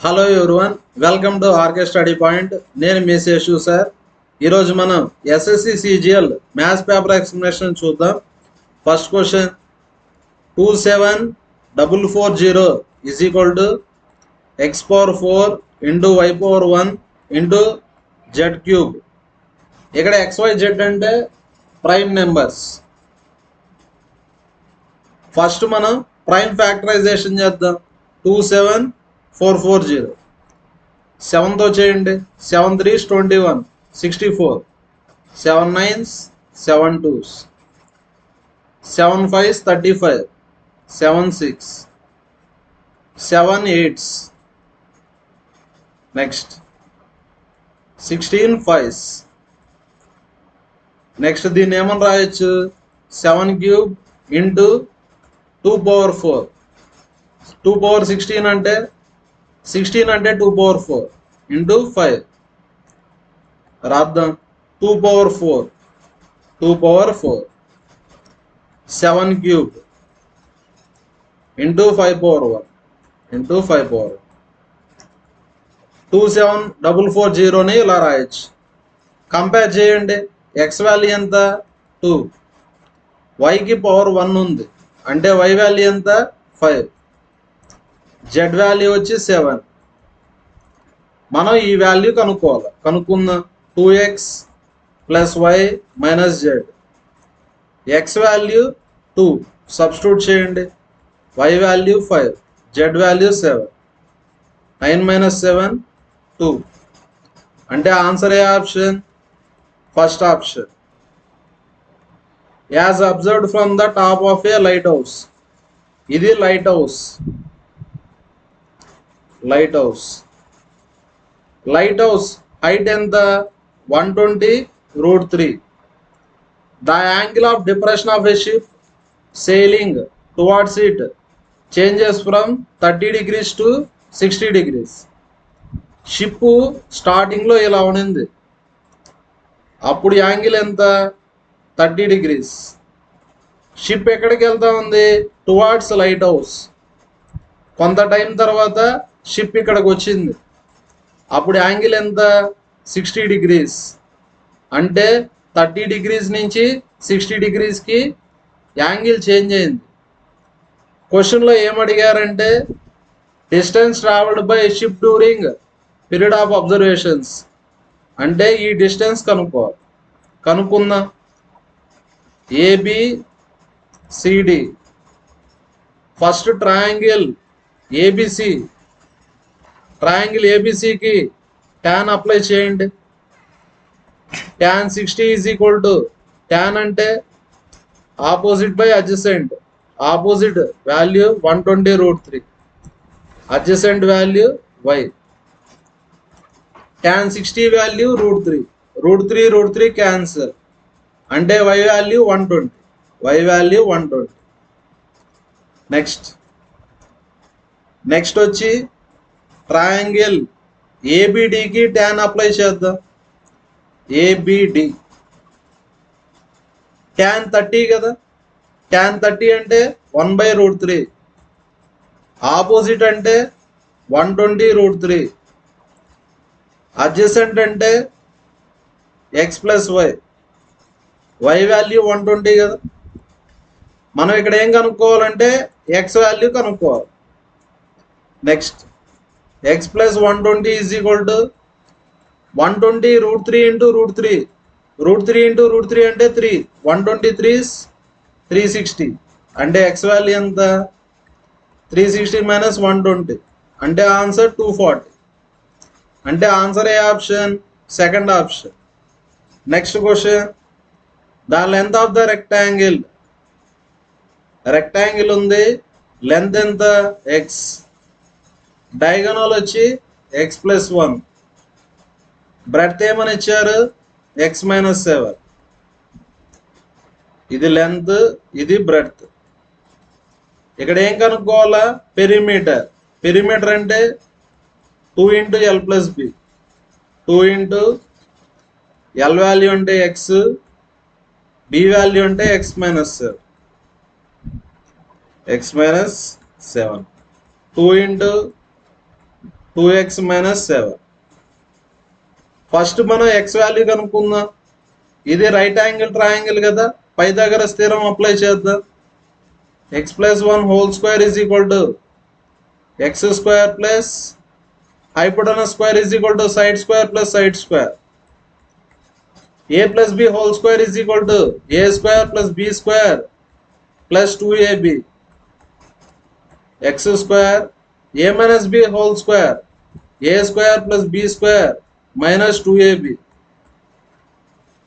Hello everyone, welcome to RK study point. నేను మీ Seshu sir. ఈరోజు మనం SSC CGL maths paper explanation చూద్దాం. First question, 27440 is equal to x power 4 into y power 1 into Z cube. ఇక్కడ XYZ అంటే prime numbers. ఫస్ట్ మనం prime factorization చేద్దాం. 27440 7తో చేయండి. 7 3s 21 64, 7 9s 7 2s, 7 5s 35, 7 6, 7 8s, next 16 5s. Next దీన్ని ఏమని రాయొచ్చు, 7 క్యూబ్ ఇంటూ 2 పవర్ 4. 2 పవర్ 16 అంటే 2 పవర్ 4 ఇంటూ 5 రాద్దాం. 2 power 4 7 cube into 5 power 1 into 5 power 27440ని ఇలా రాయొచ్చు. కంపేర్ చేయండి. ఎక్స్ వాల్యూ ఎంత 2, వైకి పవర్ 1 ఉంది అంటే వై వాల్యూ ఎంత 5, జెడ్ వాల్యూ వచ్చి 7. మనం ఈ వాల్యూ కనుక్కుందాం. 2x plus Y minus Z. X value 2 substitute చేయండి, Y value 5, Z value 7. 9 minus 7 2 అంటే ఆన్సర్ ఏ option, first option. As observed from the top of a lighthouse. ఇది lighthouse. Lighthouse height ఎంత 120√3. The angle of depression of a ship sailing towards it changes from 30 degrees to 60 degrees. Ship స్టార్టింగ్లో ఇలా ఉండింది, అప్పుడు angle ఎంత 30 degrees. Ship ఎక్కడికి వెళ్తా ఉంది, టువార్డ్స్ లైట్ హౌస్. కొంత టైం తర్వాత షిప్ ఇక్కడికి వచ్చింది, అప్పుడు యాంగిల్ ఎంత 60 degrees. అంటే 30 degrees నుంచి 60 degreesకి యాంగిల్ చేంజ్ అయింది. క్వశ్చన్లో ఏమడిగారంటే distance travelled by ship during period of observations. అంటే ఈ డిస్టెన్స్ కనుక్కుందాం. ABCD. First triangle ABC, triangle ఏబిసికి tan అప్లై చేయండి. tan 60 is equal to, tan అంటే opposite by adjacent. Opposite value 120√3, adjacent value y. tan 60 value √3 cancel అంటే y value 120. Next వచ్చి triangle ఏబిడికి tan apply చేద్దాం. ఏబిడి tan 30 కదా, tan 30 అంటే 1/√3, opposite అంటే 120√3, అడ్జసెంట్ అంటే x plus y. Y value 120 కదా. మనం ఇక్కడ ఏం కనుక్కోవాలంటే ఎక్స్ వాల్యూ కనుక్కోవాలి. Next x plus 120 is equal to 120√3 into √3. √3 into √3 అంటే 3, 123s 360 అంటే x వాల్యూ ఎంత 360 మైనస్ 120 అంటే ఆన్సర్ 240. అంటే ఆన్సర్ ఏ option, second option. Next question, the length of the rectangle ఉంది, లెంత్ ఎంత x, డయాగోనల్ వచ్చి x ప్లస్ 1, బ్రెడ్త్ ఏమని ఇచ్చారు x మైనస్ 7. ఇది లెంత్, ఇది బ్రెడ్త్. ఇక్కడ ఏం కనుక్కోవాలా, పెరిమీటర్ అంటే 2 into l plus b. 2 into l value అంటే ఎక్స్, బి వాల్యూ అంటే x minus 7. 2 into 2x minus 7. First మనం x వాల్యూ కనుక్కుందాం. ఇది రైట్ యాంగిల్ ట్రయాంగిల్ కదా, పైథాగరస్ థీరం అప్లై చేద్దాం. x plus 1 whole square is equal to x square plus hypotenuse square is equal to side square plus side square. A plus b whole square is equal to a square plus b square plus 2ab. X square a minus b whole square, a square plus b square minus 2ab.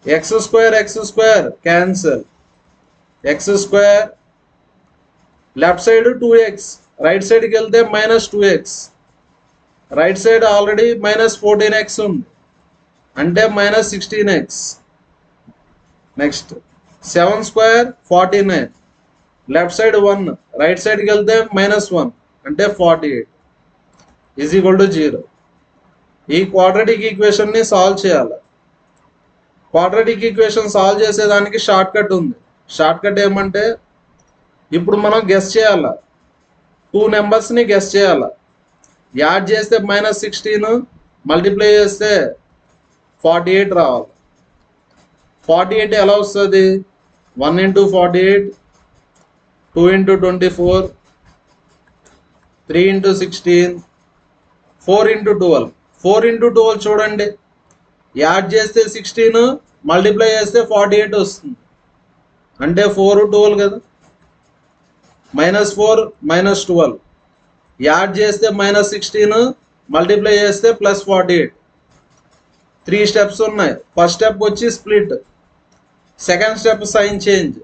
X square cancel. X square left side 2x, right side ki velte minus 2x. Right side already minus 14x ఉంది అంటే minus 16x. Next 7 square 49, left side 1, right సైడ్కి వెళ్తే -1 అంటే 48 is equal to 0. ఈ quadratic ఈక్వేషన్ని solve చేయాలి. Quadratic equation solve చేసేదానికి short cut ఉంది. షార్ట్ కట్ ఏమంటే ఇప్పుడు మనం గెస్ చేయాలి, 2 నెంబర్స్ని గెస్ చేయాలి. యాడ్ చేస్తే -16, మల్టిప్లై చేస్తే 48 రావాలి. 48 ఎలా వస్తుంది? 1 into 48, 2 into 24, 3 into 16, 4 into 12. 4 into 12 చూడండి, యాడ్ చేస్తే 16, మల్టిప్లై చేస్తే 48 వస్తుంది అంటే 4 12 కదా. -4 -12, యాడ్ చేస్తే -16, మల్టిప్లై చేస్తే +48. 3 స్టెప్స్ ఉన్నాయి. ఫస్ట్ స్టెప్ వచ్చి split, second step sign change,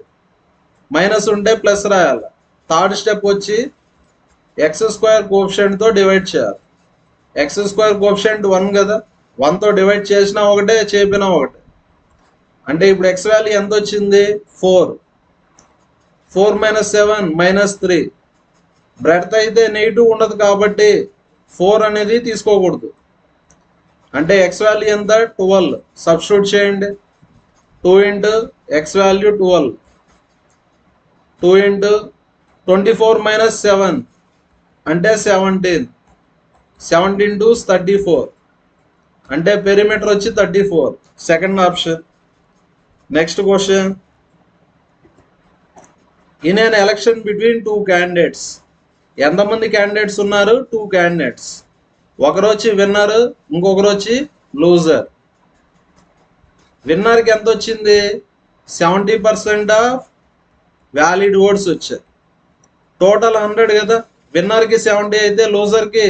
minus ఉంటే ప్లస్ రాయాలి. థర్డ్ స్టెప్ వచ్చి ఎక్స్ స్క్వేర్ కోఎఫిషియంట్తో డివైడ్ చేయాలి. ఎక్స్ స్క్వేర్ కోఎఫిషియంట్ 1 కదా, 1తో డివైడ్ చేసినా ఒకటే, చేపినా ఒకటే. అంటే ఇప్పుడు ఎక్స్ వాల్యూ ఎంత వచ్చింది? 4. 4 - 7 -3. బ్రెడ్త్ అయితే నెగిటివ్ ఉండదు కాబట్టి 4 అనేది తీసుకోకూడదు. అంటే ఎక్స్ వాల్యూ ఎంత? 12. సబ్స్టిట్యూట్ చేయండి. 2 into x value 12, 2 into 24 minus 7 అంటే 17. 17 2 34 అంటే పెరిమీటర్ వచ్చి 34. Second option. Next question. In an election between 2 candidates, ఎంతమంది క్యాండిడేట్స్ ఉన్నారు? 2 candidates. ఒకరు వచ్చి విన్నర్, ఇంకొకరు వచ్చి లూజర్. విన్నర్కి ఎంత వచ్చింది? 70% ఆఫ్ వ్యాలిడ్ ఓట్స్ వచ్చాయి. టోటల్ 100 కదా, విన్నర్కి 70 అయితే లూజర్కి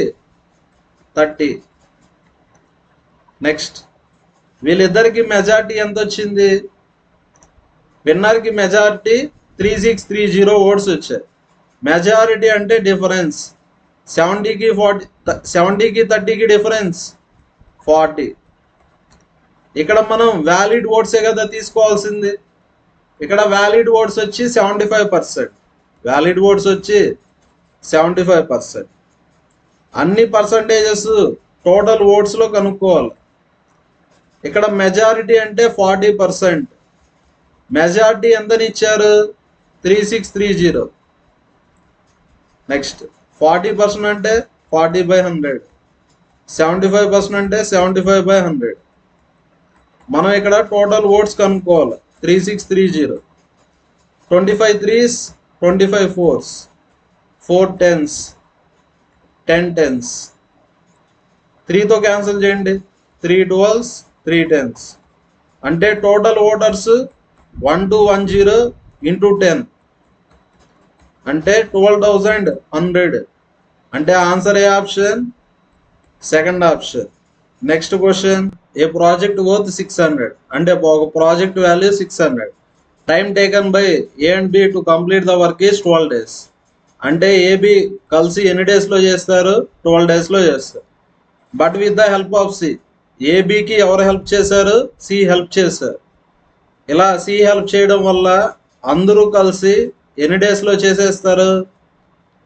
30. నెక్స్ట్, వీళ్ళిద్దరికి మెజారిటీ ఎంత వచ్చింది? విన్నర్కి మెజారిటీ 3630 ఓట్స్ వచ్చాయి. మెజారిటీ అంటే డిఫరెన్స్. 70కి 30కి డిఫరెన్స్ 40. ఇక్కడ మనం వ్యాలిడ్ ఓట్సే కదా తీసుకోవాల్సింది. ఇక్కడ వ్యాలిడ్ ఓట్స్ వచ్చి 75%. వ్యాలిడ్ ఓట్స్ వచ్చి 75%. అన్ని పర్సంటేజెస్ టోటల్ ఓట్స్లో కనుక్కోవాలి. ఇక్కడ మెజారిటీ అంటే 40%. మెజారిటీ ఎంతని ఇచ్చారు? 3630. నెక్స్ట్, 40% అంటే 40/100, 75% అంటే 75/100. మనం ఇక్కడ టోటల్ ఓట్స్ కనుక్కోవాలి. 3630, 25 3s, 25 4s, 4 10s, 10 10s. 3తో cancel చేయండి. 3 12s, 3 10s అంటే టోటల్ ఓటర్స్ 1210 into 10 అంటే 12,100. అంటే ఆన్సర్ ఏ option? Second option. Next question. A project worth 600 అంటే ఒక project value 600. Time taken by A and B to complete the work is 12 days. అంటే AB కలిసి ఎన్ని డేస్లో చేస్తారు? 12 daysలో చేస్తారు. But with the help of C. ఏబికి ఎవరు హెల్ప్ చేశారు? సి హెల్ప్ చేశారు. ఇలా సి హెల్ప్ చేయడం వల్ల అందరూ కలిసి ఎన్ని డేస్లో చేసేస్తారు?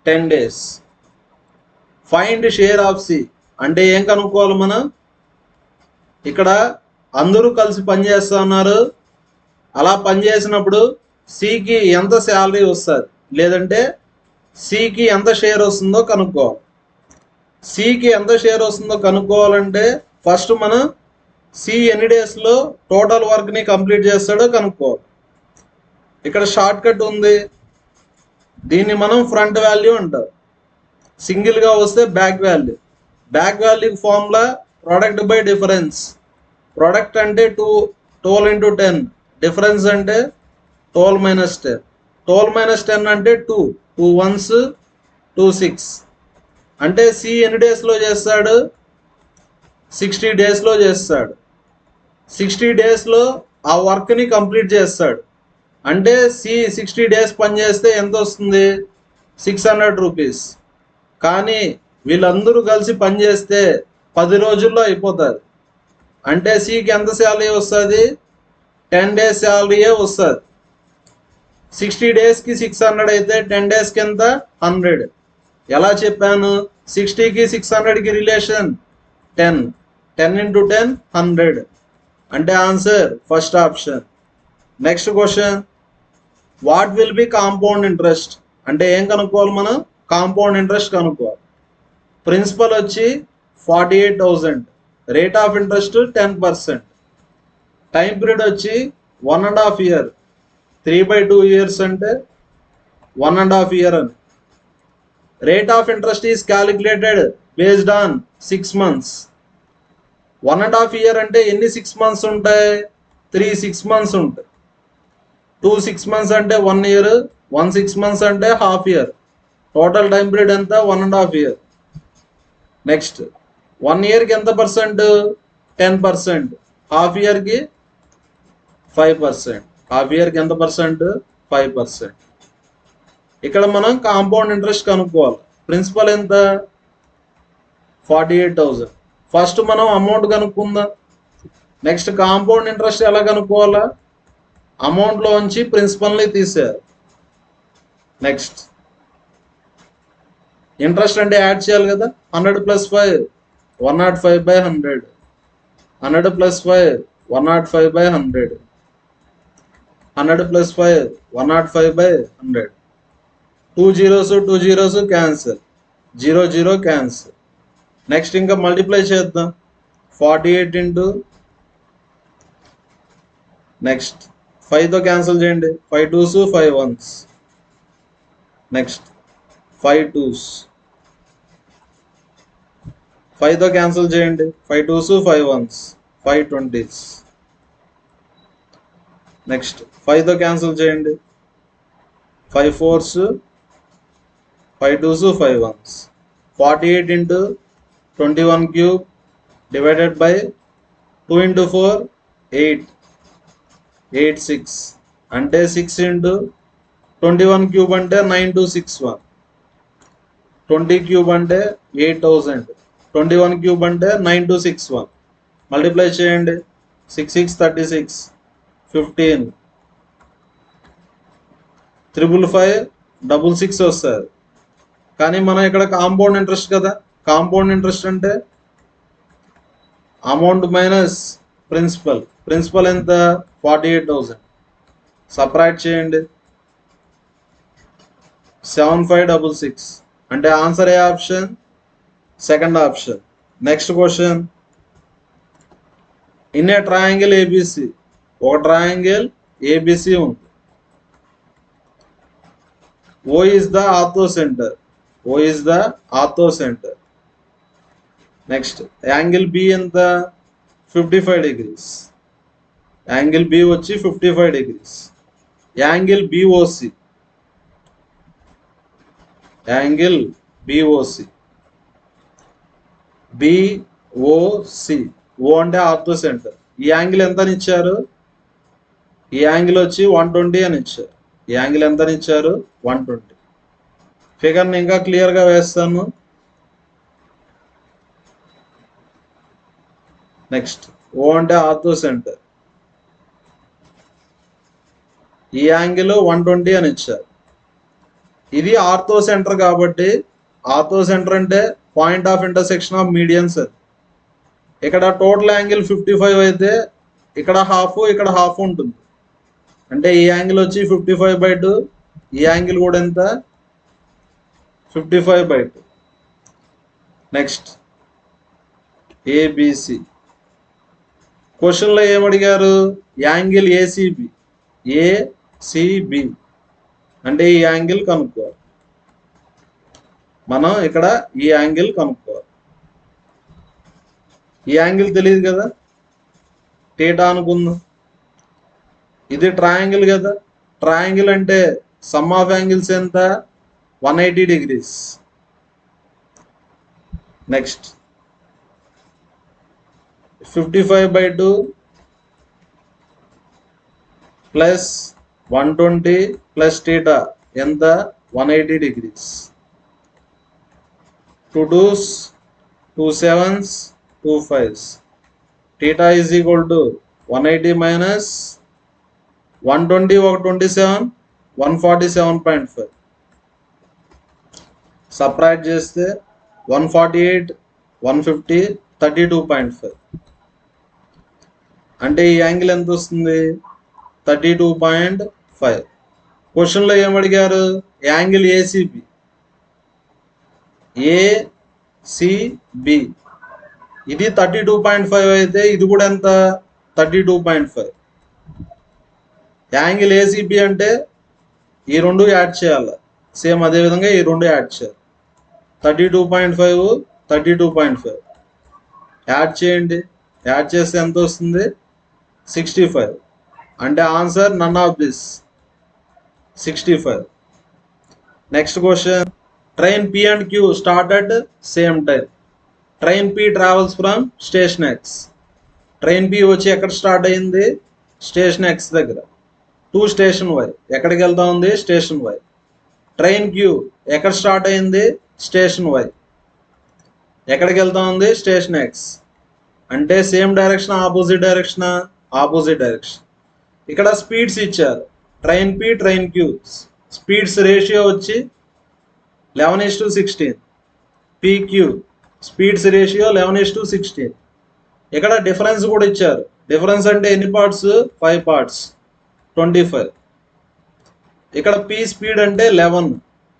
10 days. Find share of C అంటే ఏం కనుక్కోవాలి మనం? ఇక్కడ అందరూ కలిసి పనిచేస్తూ ఉన్నారు. అలా పనిచేసినప్పుడు సికి ఎంత శాలరీ వస్తుంది, లేదంటే సికి ఎంత షేర్ వస్తుందో కనుక్కోవాలి. సికి ఎంత షేర్ వస్తుందో కనుక్కోవాలంటే ఫస్ట్ మనం సి ఎన్ని డేస్లో టోటల్ వర్క్ని కంప్లీట్ చేస్తాడో కనుక్కోవాలి. ఇక్కడ షార్ట్ కట్ ఉంది, దీన్ని మనం ఫ్రంట్ వాల్యూ అంటాం. సింగిల్గా వస్తే back value. Back value formula product by difference. Product అంటే 12 into 10, డిఫరెన్స్ అంటే 12 minus 10. 12 minus 10 అంటే 2 ones 2 6. అంటే సి ఎన్ని డేస్లో చేస్తాడు? 60 డేస్లో చేస్తాడు. 60 డేస్లో ఆ వర్క్ని కంప్లీట్ చేస్తాడు. అంటే సి 60 డేస్ పనిచేస్తే ఎంత వస్తుంది? 600 రూపీస్. కానీ వీళ్ళందరూ కలిసి పనిచేస్తే 10 రోజుల్లో అయిపోతుంది. అంటే సికి ఎంత శాలరీ వస్తుంది? 10 days శాలరీయే వస్తుంది. 60 డేస్కి 600 అయితే 10 డేస్కి ఎంత? 100. ఎలా చెప్పాను? 60కి 600కి రిలేషన్ 10. 10 into 10 100. అంటే answer first option. Next question, what will be compound interest? అంటే ఏం కనుక్కోవాలి మనం? కాంపౌండ్ ఇంట్రెస్ట్ కనుక్కోవాలి. ప్రిన్సిపల్ వచ్చి 48,000, rate of interest 10%, time period వచ్చి 1.5 year, 3/2 years అంటే 1.5 year అని. Rate of interest is calculated based on 6 months. 1.5 year అంటే ఎన్ని 6 months ఉంటాయి? 3 6 months ఉంటాయి. 2 6 months అంటే 1 year, 1 6 months అంటే half year. Total time period ఎంత? 1.5 year. నెక్స్ట్ 1 yearకి ఎంత పర్సెంట్? 10%. హాఫ్ ఇయర్కి 5%. హాఫ్ ఇయర్కి ఎంత పర్సెంట్? 5%. ఇక్కడ మనం కాంపౌండ్ ఇంట్రెస్ట్ కనుక్కోవాలి. ప్రిన్సిపల్ ఎంత? 48,000. ఫస్ట్ మనం అమౌంట్ కనుక్కుందాం. నెక్స్ట్ కాంపౌండ్ ఇంట్రెస్ట్ ఎలా కనుక్కోవాలా? అమౌంట్లోంచి ప్రిన్సిపల్ని తీసేయాలి. నెక్స్ట్ ఇంట్రెస్ట్ అంటే యాడ్ చేయాలి కదా. 100 + 5 105/100. 100 + 5 105/100. 100 + 5 105/100. 2 zeros 2 zeros cancel, 0 0 cancel. Next ఇంకా మల్టిప్లై చేద్దాం. 48 into నెక్స్ట్ 5తో క్యాన్సిల్ చేయండి. 5 2s 5 1s. Next 5 2s. 5తో cancel చేయండి. 5 2s 5 1s. 5 20s. Next 5తో cancel చేయండి. 5 4s 5 2s 5 1s. 48 into 21 cube divided by 2 into 4 8 8 6. అంటే 6 into 21 cube అంటే 9261. 20 cube అంటే 8000. 21 cube అంటే 9261. Multiply చేయండి. 6 6 36 15. 555 66 వస్తుంది. కానీ మనం ఇక్కడ కాంపౌండ్ ఇంట్రెస్ట్ కదా. కాంపౌండ్ ఇంట్రెస్ట్ అంటే అమౌంట్ మైనస్ ప్రిన్సిపల్. ప్రిన్సిపల్ ఎంత? 48,000. సపరేట్ చేయండి. 7566. అంటే ఆన్సర్ ఏ option? Second option. Next question, in a triangle ABC. ఒక ట్రయాంగిల్ ఏబిసి ఉంది. O is the orthocenter. O is the orthocenter. Next angle B ఎంత? 55 degrees. Angle B వచ్చి 55 degrees. Angle BOC. Angle BOC. BOC. O అంటే orthocentre. ఈ angle ఎంత అని ఇచ్చారు? ఈ యాంగిల్ వచ్చి 120 అని ఇచ్చారు. ఈ యాంగిల్ ఎంత అని ఇచ్చారు? 120. ఫిగర్ని ఇంకా క్లియర్గా వేస్తాను. నెక్స్ట్ ఓ అంటే ఆర్థోసెంటర్. ఈ యాంగిల్ 120 అని ఇచ్చారు. ఇది ఆర్థోసెంటర్ కాబట్టి ఆర్థోసెంటర్ అంటే point of intersection of medians. ఇక్కడ టోటల్ యాంగిల్ 55 అయితే ఇక్కడ హాఫ్ ఇక్కడ హాఫ్ ఉంటుంది. అంటే ఈ యాంగిల్ వచ్చి 55/2. ఈ యాంగిల్ కూడా ఎంత? 55/2. Next ABC. క్వశ్చన్లో ఏమడిగారు? Angle ACB. ఏసీబి అంటే ఈ యాంగిల్ కనుక్కోవాలి. మనం ఇక్కడ ఈ యాంగిల్ కనుక్కోవాలి. ఈ యాంగిల్ తెలియదు కదా, థీటా అనుకుందాం. ఇది ట్రయాంగిల్ కదా, ట్రయాంగిల్ అంటే సమ్ ఆఫ్ యాంగిల్స్ ఎంత? 180 degrees. Next 55/2 plus 120 plus theta ఎంత? 180 degrees. 2 2s 2 7s 2 5s. Theta is equal to 180 minus 120 ఒక 27 147.5. సపరేట్ చేస్తే 148 150 32.5. అంటే ఈ యాంగిల్ ఎంత వస్తుంది? 32.5. క్వశ్చన్లో ఏమడిగారు? Angle ACB. ఏసీబి ఇది 32.5 అయితే ఇది కూడా ఎంత? 32.5. యాంగిల్ ఏసీబి అంటే ఈ రెండు యాడ్ చేయాలి. సేమ్ అదే విధంగా ఈ రెండు యాడ్ చేయాలి. 32.5 32.5 యాడ్ చేయండి. యాడ్ చేస్తే ఎంత వస్తుంది? 65. అంటే answer none of this 65. Next question. Train P and Q start at same time. Train P travels from station X. Train P వచ్చి ఎక్కడ స్టార్ట్ అయింది? స్టేషన్ X దగ్గర. To station Y. ఎక్కడికి వెళ్తా ఉంది? Station Y. ట్రైన్ Q ఎక్కడ start అయింది? Station Y. ఎక్కడికి వెళ్తా ఉంది? Station X. అంటే same direction opposite direction? Opposite direction. ఇక్కడ స్పీడ్స్ ఇచ్చారు. Train P train Q speeds ratio వచ్చి 11:16. PQ speeds ratio 11:16. ఇక్కడ డిఫరెన్స్ కూడా ఇచ్చారు. డిఫరెన్స్ అంటే ఎన్ని పార్ట్స్? 5 parts 25. ఇక్కడ P స్పీడ్ అంటే 11.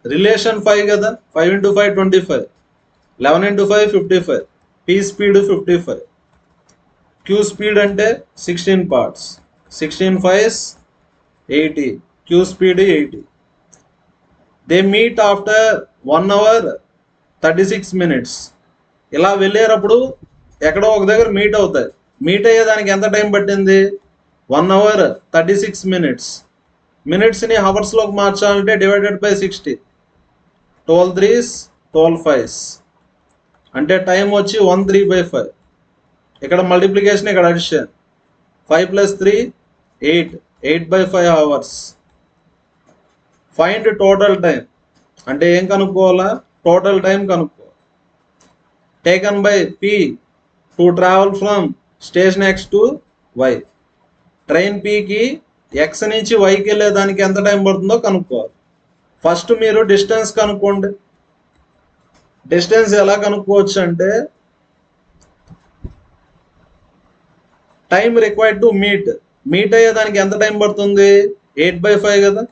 రిలేషన్ 5 కదా, 5 × 5 25. 11 × 5 55. P speed 55. Q స్పీడ్ అంటే 16 parts. 16 5s 80. Q speed 80. They meet after 1 hour 36 minutes. ఇలా వెళ్ళేటప్పుడు ఎక్కడో ఒక దగ్గర మీట్ అవుతాయి. మీట్ అయ్యేదానికి ఎంత టైం పట్టింది? 1 hour 36 minutes. మినిట్స్ని హవర్స్లోకి మార్చాలంటే డివైడెడ్ బై 60. 12 3s 12 5s. అంటే టైం వచ్చి 1/3/5. ఇక్కడ మల్టిప్లికేషన్, ఇక్కడ addition. 5 + 3 8. 8/5 hours. Find total time అంటే ఏం కనుక్కోవాలా? టోటల్ టైం కనుక్కోవాలి. Taken by P to travel from station X to Y. Train Pకి X నుంచి Yకి వెళ్ళేదానికి ఎంత టైం పడుతుందో కనుక్కోవాలి. ఫస్ట్ మీరు డిస్టెన్స్ కనుక్కోండి. డిస్టెన్స్ ఎలా కనుక్కోవచ్చు అంటే టైం రిక్వైర్డ్ టు మీట్ అయ్యేదానికి ఎంత టైం పడుతుంది? 8/5 కదా.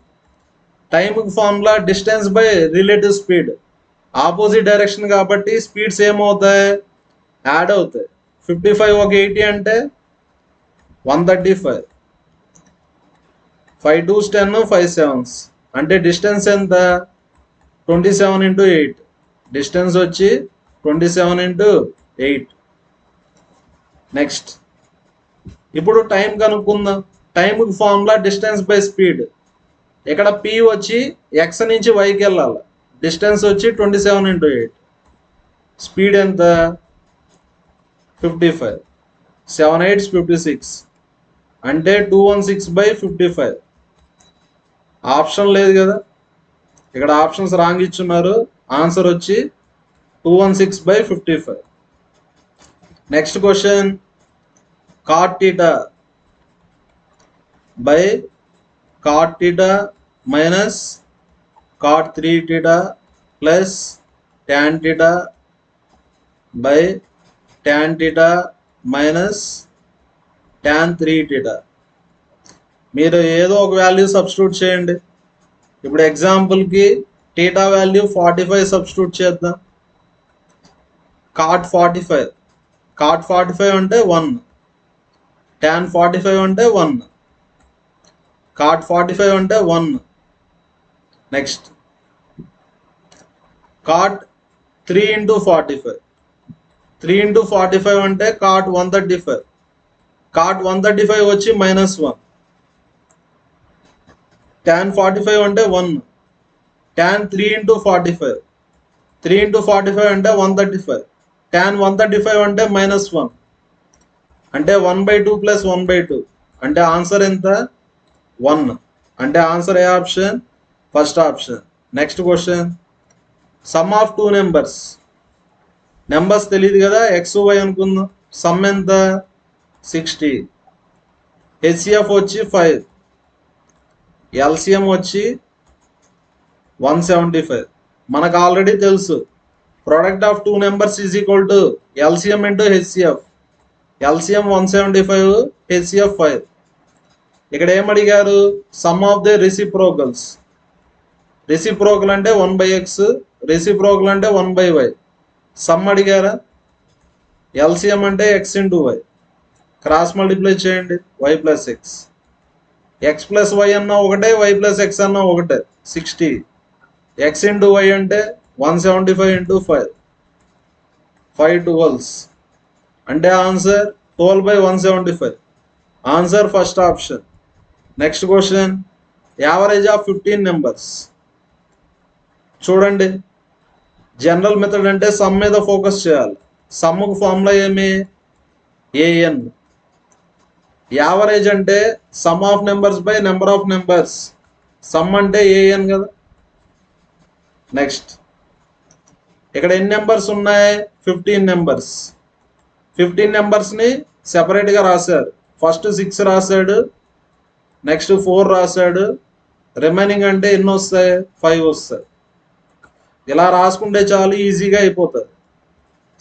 టైంకి formula distance by relative speed. Opposite direction కాబట్టి స్పీడ్స్ ఏమవుతాయి? యాడ్ అవుతాయి. 55 ఒక 80 అంటే 135. 5 2s 10 5 7s. అంటే డిస్టెన్స్ ఎంత? 27 × 8. డిస్టెన్స్ వచ్చి 27 × 8. నెక్స్ట్ ఇప్పుడు టైం కనుక్కుందాం. టైంకి ఫార్ములా డిస్టెన్స్ బై స్పీడ్. ఇక్కడ P వచ్చి X నుంచి Yకి వెళ్ళాలి. డిస్టెన్స్ వచ్చి 27 × 8. స్పీడ్ ఎంత? 55. 7 8s 56. అంటే 216/55. ఆప్షన్ లేదు కదా, ఇక్కడ ఆప్షన్స్ రాంగ్ ఇచ్చున్నారు. ఆన్సర్ వచ్చి 216/55. Next question. cot theta by cot theta minus cot 3 theta plus tan theta by tan theta minus tan 3 theta. మీరు ఏదో ఒక వాల్యూ సబ్స్టిట్యూట్ చేయండి. ఇప్పుడు ఎగ్జాంపుల్కి థీటా వాల్యూ 45 సబ్స్టిట్యూట్ చేద్దాం. cot 45. Cot 45 అంటే 1. tan 45 అంటే 1. cot 45 అంటే 1. Next cot 3 into 45. 3 into 45 అంటే cot 135. cot 135 వచ్చి -1. tan 45 అంటే 1. tan 3 into 45. 3 into 45 అంటే 135. tan 135 అంటే -1. అంటే 1/2 ప్లస్ 1/2. అంటే ఆన్సర్ ఎంత? 1. అంటే ఆన్సర్ ఏ option? First option. Next question, some of two numbers. Numbers తెలియదు కదా, ఎక్స్ వై అనుకుందాం. సమ్ ఎంత? 60. హెచ్సిఎఫ్ వచ్చి 5. ఎల్సిఎం వచ్చి 175. మనకు ఆల్రెడీ తెలుసు, product of two numbers is equal to LCM into HCF. LCM 175, HCF 5. ఇక్కడ ఏమడిగారు? Sum of the reciprocals. Reciprocal అంటే 1/x, రెసిప్రోకల్ అంటే 1/y. సమ్ అడిగారా? ఎల్సిఎం అంటే x into y. Cross multiply చేయండి, y plus x. x plus y అన్నా ఒకటే, y plus X అన్నా ఒకటే. 60. x ఇంటూ వై అంటే 175 ఇంటూ 5. 5 12s. అంటే answer 12/175. Answer first option. Next question, average of 15 numbers. చూడండి, జనరల్ మెథడ్ అంటే సమ్ మీద ఫోకస్ చేయాలి. సమ్ముకు ఫార్ములా ఏమి? ఏఎన్. యావరేజ్ అంటే some of numbers by number of numbers. Some అంటే ఏఎన్ కదా. నెక్స్ట్, ఇక్కడ ఎన్ని నెంబర్స్ ఉన్నాయి? 15 నెంబర్స్. 15 నెంబర్స్ని సెపరేట్గా రాశారు. ఫస్ట్ 6 రాశాడు, నెక్స్ట్ 4 రాశాడు, రిమైనింగ్ అంటే ఎన్ని వస్తాయి? 5 వస్తాయి. ఇలా రాసుకుంటే చాలు, ఈజీగా అయిపోతుంది.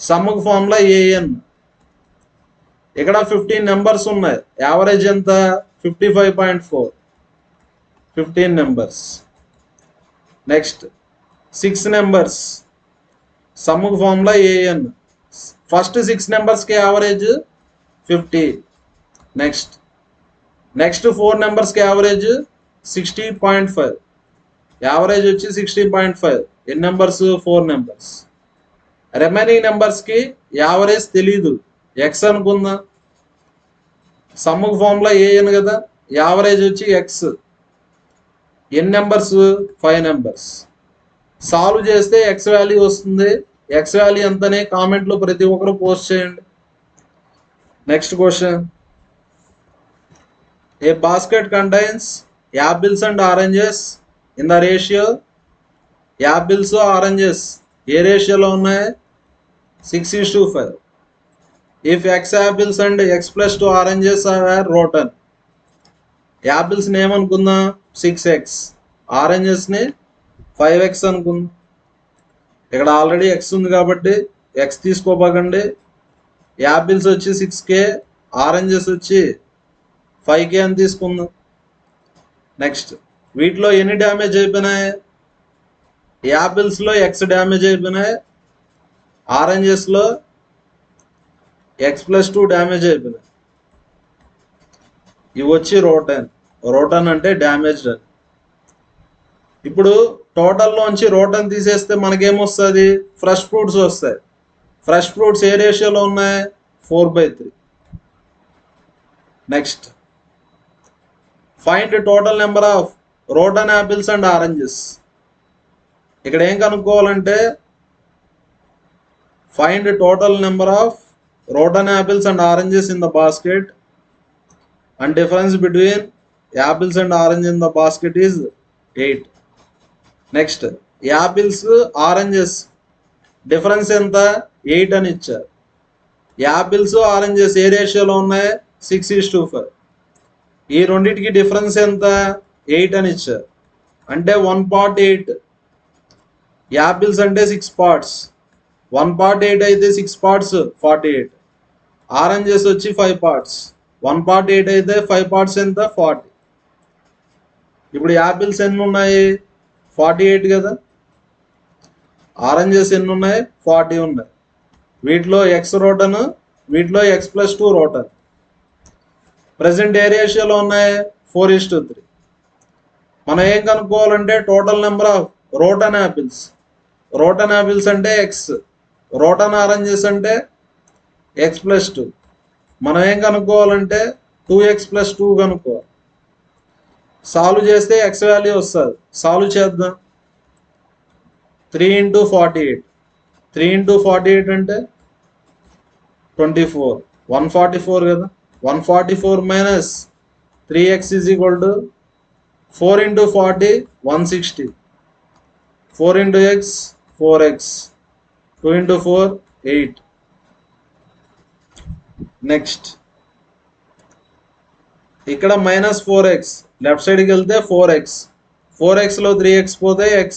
సమ్ముకు ఫార్ములా ఏఎన్. ఇక్కడ 15 నెంబర్స్ ఉన్నాయి. యావరేజ్ ఎంత? 55.4. 15 నెంబర్స్. Next 6 numbers. సమ్ముకు ఫార్ములా ఏఎన్. ఫస్ట్ 6 నెంబర్స్కి యావరేజ్ 50. నెక్స్ట్ 4 నెంబర్స్కి యావరేజ్ 60.5. యావరేజ్ వచ్చి 60.5. ఎన్ని నెంబర్స్? 4 నెంబర్స్. రిమైనింగ్ నెంబర్స్కి యావరేజ్ తెలీదు, ఎక్స్ అనుకుందాం. సమ్ముకు ఫార్ములా ఏఎన్ కదా, యావరేజ్ వచ్చి ఎక్స్. ఎన్ని నెంబర్స్? 5 నెంబర్స్. సాల్వ్ చేస్తే ఎక్స్ వాల్యూ వస్తుంది. ఎక్స్ వాల్యూ ఎంతనే కామెంట్లో ప్రతి ఒక్కరు పోస్ట్ చేయండి. Next question, a basket contains apples and oranges in the ratio. Apples oranges ఏ రేషియోలో ఉన్నాయి? 6:5. If X apples and x + 2 oranges are rotten. యాపిల్స్ని ఏమనుకుందాం? 6x. ఆరెంజెస్ని 5x అనుకుందాం. ఇక్కడ ఆల్రెడీ x ఉంది కాబట్టి x తీసుకోబాకండి. యాపిల్స్ వచ్చి 6k, ఆరెంజెస్ వచ్చి 5k అని తీసుకుందాం. నెక్స్ట్, వీటిలో ఎన్ని డ్యామేజ్ అయిపోయినాయి? యాపిల్స్లో x డ్యామేజ్ అయిపోయినాయి, ఆరెంజెస్లో x + 2 డ్యామేజ్ అయిపోయినాయి. ఇవి వచ్చి రోటన్. రోటన్ అంటే డ్యామేజ్డ్ అని. ఇప్పుడు టోటల్లోంచి రోటన్ తీసేస్తే మనకేమొస్తుంది? ఫ్రెష్ ఫ్రూట్స్ వస్తాయి. ఫ్రెష్ ఫ్రూట్స్ ఏ రేషియోలో ఉన్నాయి? 4/3. Next, find total number of rotten apples and oranges. ఇక్కడ ఏం కనుక్కోవాలంటే find total number of rotten apples and oranges in the basket and difference between apples and orange in the basket is 8. Next, apples oranges difference ఎంత? 8 అని ఇచ్చారు. Apples oranges ఏ రేషియోలో ఉన్నాయి? 6:5. ఈ రెండింటికి డిఫరెన్స్ ఎంత? 8 అని ఇచ్చారు. అంటే 1/8. యాపిల్స్ అంటే 6 పార్ట్స్. 1/8 అయితే 6 పార్ట్స్ 48. ఆరెంజెస్ వచ్చి 5 పార్ట్స్. 1/8 అయితే 5 పార్ట్స్ ఎంత? 40. ఇప్పుడు యాపిల్స్ ఎన్ని ఉన్నాయి? 48 కదా. ఆరెంజెస్ ఎన్ని ఉన్నాయి? 40 ఉన్నాయి. వీటిలో ఎక్స్ రోటన్, వీటిలో x+2 రోటన్. ప్రజెంట్ ఏ రేషియోలో ఉన్నాయి? 4:3. మనం ఏం కనుక్కోవాలంటే total number of rotten apples. Rotten apples అంటే ఎక్స్, రోటన్ ఆరెంజెస్ అంటే x+2. మనం ఏం కనుక్కోవాలంటే 2x+2 కనుక్కోవాలి. సాల్వ్ చేస్తే ఎక్స్ వాల్యూ వస్తుంది. సాల్వ్ చేద్దాం. 3 × 48. 3 × 48 అంటే 24. 144 కదా. 144 minus 3x is equal to 4 × 40 160. 4 × x 4x. 2 × 4 8. Next ఇక్కడ -4x, లెఫ్ట్ సైడ్కి వెళ్తే 4x. 4xలో 3x పోతే x.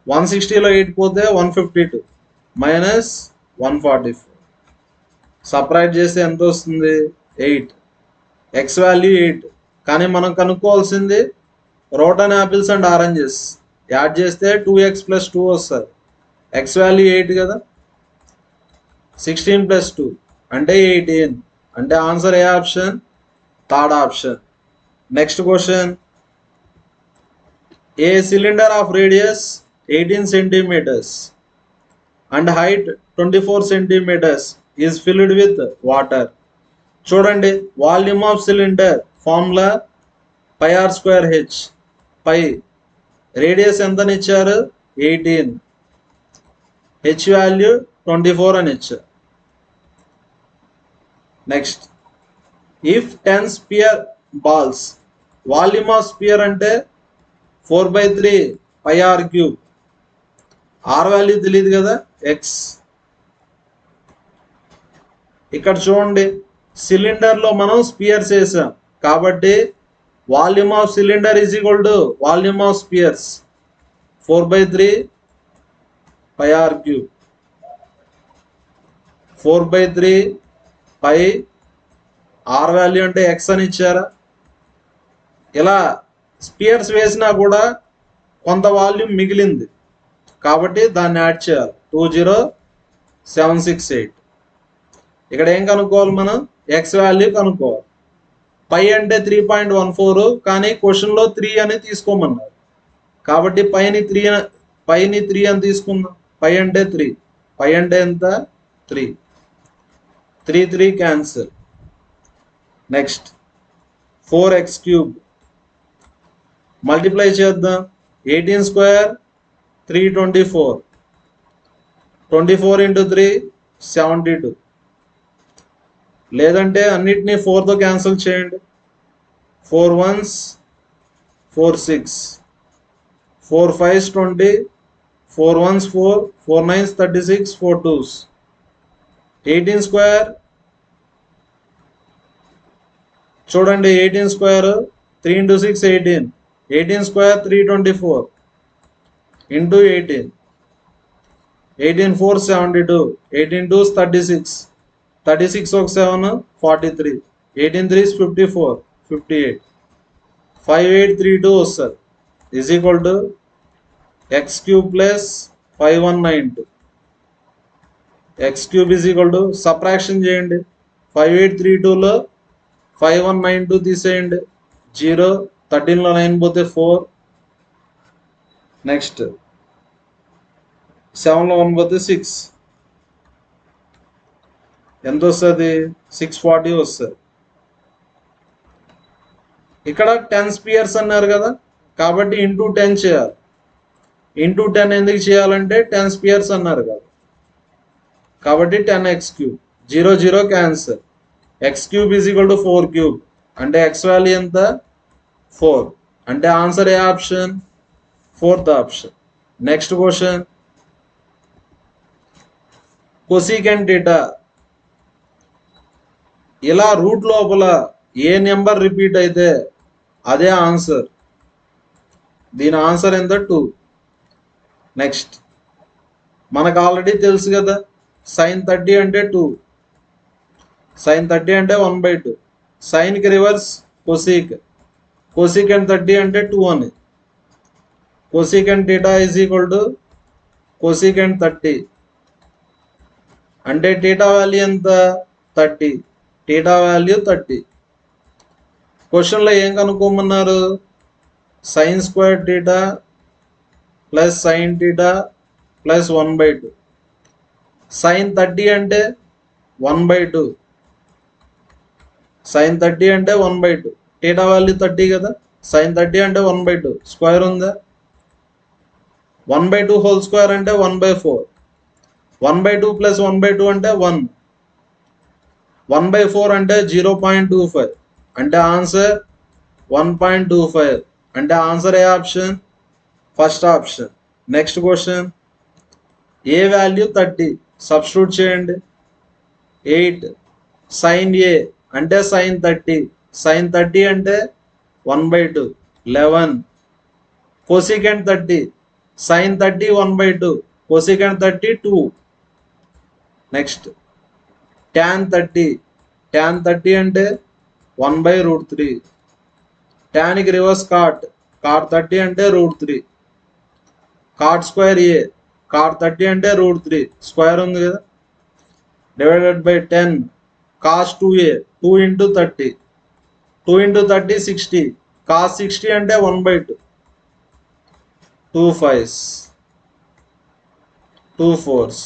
160లో 8 పోతే 152 మైనస్ 144. సపరేట్ చేస్తే ఎంత వస్తుంది? 8. X value 8. కానీ మనం కనుక్కోవాల్సింది rotten apples and oranges. Add చేస్తే 2x+2 వస్తుంది. ఎక్స్ వాల్యూ 8 కదా. 16 + 2 అంటే 18. అంటే ఆన్సర్ ఏ option? Third option. Next question. A cylinder of radius 18 centimeters and height 24 centimeters is filled with water. చూడండి, volume of cylinder formula πr²h. Pi radius ఎంతని ఇచ్చారు? 18. H value 24 అని ఇచ్చారు. Next, if 10 sphere balls, volume of sphere అంటే 4/3 πr³. Are value తెలియదు కదా, X. ఇక్కడ చూడండి, సిలిండర్లో మనం స్పియర్స్ వేసాం కాబట్టి volume of cylinder is equal to volume of spheres 4/3 πr³. 4/3 pi r value అంటే ఎక్స్ అని ఇచ్చారా. ఇలా స్పియర్స్ వేసినా కూడా కొంత వాల్యూమ్ మిగిలింది కాబట్టి దాన్ని యాడ్ చేయాలి. 20768. ఇక్కడ ఏం కనుక్కోవాలి మనం? ఎక్స్ వాల్యూ కనుక్కోవాలి. పై అంటే 3.14 కానీ క్వశ్చన్లో 3 అని తీసుకోమన్నారు కాబట్టి పైని 3 అని తీసుకుందాం. పై అంటే 3. పై అంటే ఎంత? 3. 3 క్యాన్సిల్. నెక్స్ట్ 4x³ మల్టిప్లై చేద్దాం. 18² 324. 24 × 3 72. లేదంటే అన్నిటినీ 4తో క్యాన్సిల్ చేయండి. 4 1s 4 6. 4 5s 20. 4 1s 4. 4 9s 36. 4 2s. 18² చూడండి, 18² 3 × 6 18. 18² 324 into 18. 18 4 72. 18 2s 36. 36 ఒక 7 43. 18 3s 54 58. 5832 వస్తుంది. Is equal to x³ + 5192. x³ is equal to subtraction చేయండి. 5832లో 5192 తీసేయండి. 0. 13లో 9 పోతే 4. నెక్స్ట్ 7లో 1 పోతే 6. ఎంత వస్తుంది? 640 వస్తుంది. ఇక్కడ 10 స్పియర్స్ అన్నారు కదా కాబట్టి ఇంటూ 10 చేయాలి. ఇంటూ 10 ఎందుకు చేయాలంటే 10 స్పియర్స్ అన్నారు కదా కాబట్టి 10x³. 0 0 cancel. x³ is equal to 4³ అంటే x వాల్యూ ఎంత? 4. అంటే ఆన్సర్ ఏ option? Fourth option. Next question. Cosecant θ. ఇలా రూట్ లోపల ఏ నెంబర్ రిపీట్ అయితే అదే ఆన్సర్. దీని ఆన్సర్ ఎంత? 2. నెక్స్ట్, మనకు ఆల్రెడీ తెలుసు కదా sin 30 అంటే 2. sin 30 అంటే 1/2. సైన్కి రివర్స్ కొసీక్. కొసీకెంట్ 30 అంటే 2 అని. Cosecant θ is equal to cosecant 30 అంటే టీటా వాల్యూ ఎంత 30, టీటా వాల్యూ 30. క్వశ్చన్లో ఏం కనుక్కోమన్నారు? Sine square theta plus sine theta plus 1/2. Sine 30 అంటే 1/2, సైన్ 30 అంటే 1/2. టీటా వాల్యూ 30 కదా, సైన్ 30 అంటే 1/2. స్క్వేర్ ఉందా? 1/2 హోల్ స్క్వేర్ అంటే 1/4. 1/2 ప్లస్ 1/2 అంటే 1. 1/4 అంటే 0.25. అంటే ఆన్సర్ 1.25. అంటే ఆన్సర్ ఏ option? First option. Next question, A value 30 substitute చేయండి. 8 సైన్ ఏ అంటే సైన్ 30, సైన్ 30 అంటే 1/2. 11 cosecant 30, sine 30 1/2, cosecant 30 2. Next tan 30, tan 30 అంటే 1/√3. టాన్కి రివర్స్ కాట్, కాట్ 30 అంటే √3. కాట్ స్క్వేర్ ఏ, కాట్ 30 అంటే √3. స్క్వేర్ ఉంది కదా, divided by 10 cos 2a, 2 into 30, 2 into 30 60. Cos 60 అంటే 1/2. 2 5s, 2 4s.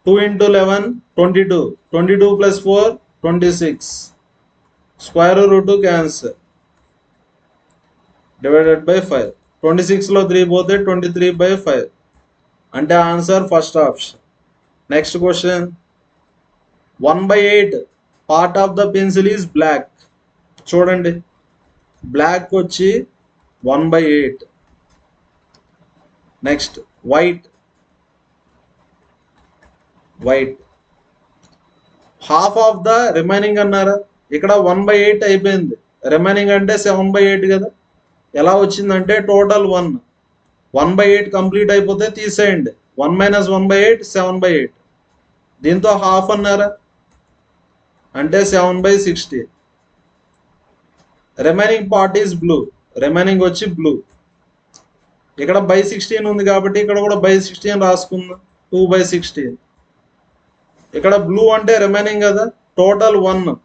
2 into 11 22, 22 plus 4 26. Square root cancel, divided by 5. 26లో 3 పోతే 23/5. అంటే answer first option. Next question, 1/8 part of the pencil is black. చూడండి, black వచ్చి 1/8. Next white, white half of the remaining అన్నారా? ఇక్కడ 1/8 అయిపోయింది, remaining అంటే 7/8 కదా. ఎలా వచ్చిందంటే టోటల్ 1. 1/8 కంప్లీట్ అయిపోతే తీసేయండి. 1 - 1/8 7/8. దీంతో హాఫ్ అన్నారా అంటే 7/16. Remaining part is blue, remaining వచ్చి బ్లూ. ఇక్కడ బై 16 ఉంది కాబట్టి ఇక్కడ కూడా బై 16 రాసుకుందాం. 2/16. ఇక్కడ బ్లూ అంటే రిమైనింగ్ కదా, టోటల్ 1.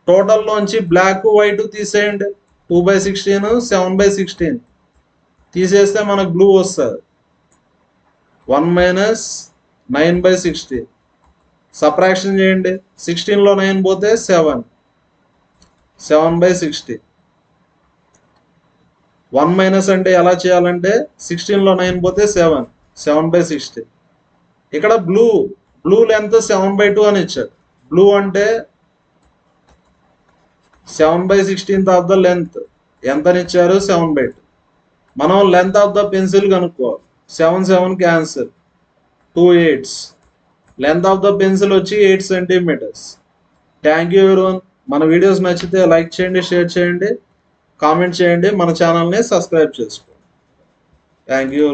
టోటల్లోంచి బ్లాక్ వైట్ తీసేయండి. 2/16 7/16 తీసేస్తే మనకు బ్లూ వస్తుంది. 1 - 9/16. సబ్ట్రాక్షన్ చేయండి. 16లో 9 పోతే 7, 7/60. 1 మైనస్ అంటే ఎలా చేయాలంటే 16లో 9 పోతే 7, 7/60. ఇక్కడ బ్లూ, బ్లూ లెంత్ 7/2 అని ఇచ్చాడు. బ్లూ అంటే 7/16 ఆఫ్ ద లెంత్ ఎంతని ఇచ్చారు? 7/2. మనం లెంత్ ఆఫ్ ద పెన్సిల్ కనుక్కోవాలి. 7 7 cancel, 2 8s. Length of the pencil వచ్చి 8 సెంటీమీటర్స్. Thank you everyone. మన వీడియోస్ నచ్చితే లైక్ చేయండి, షేర్ చేయండి, కామెంట్ చేయండి, మన ఛానల్ని సబ్స్క్రైబ్ చేసుకోండి. Thank you.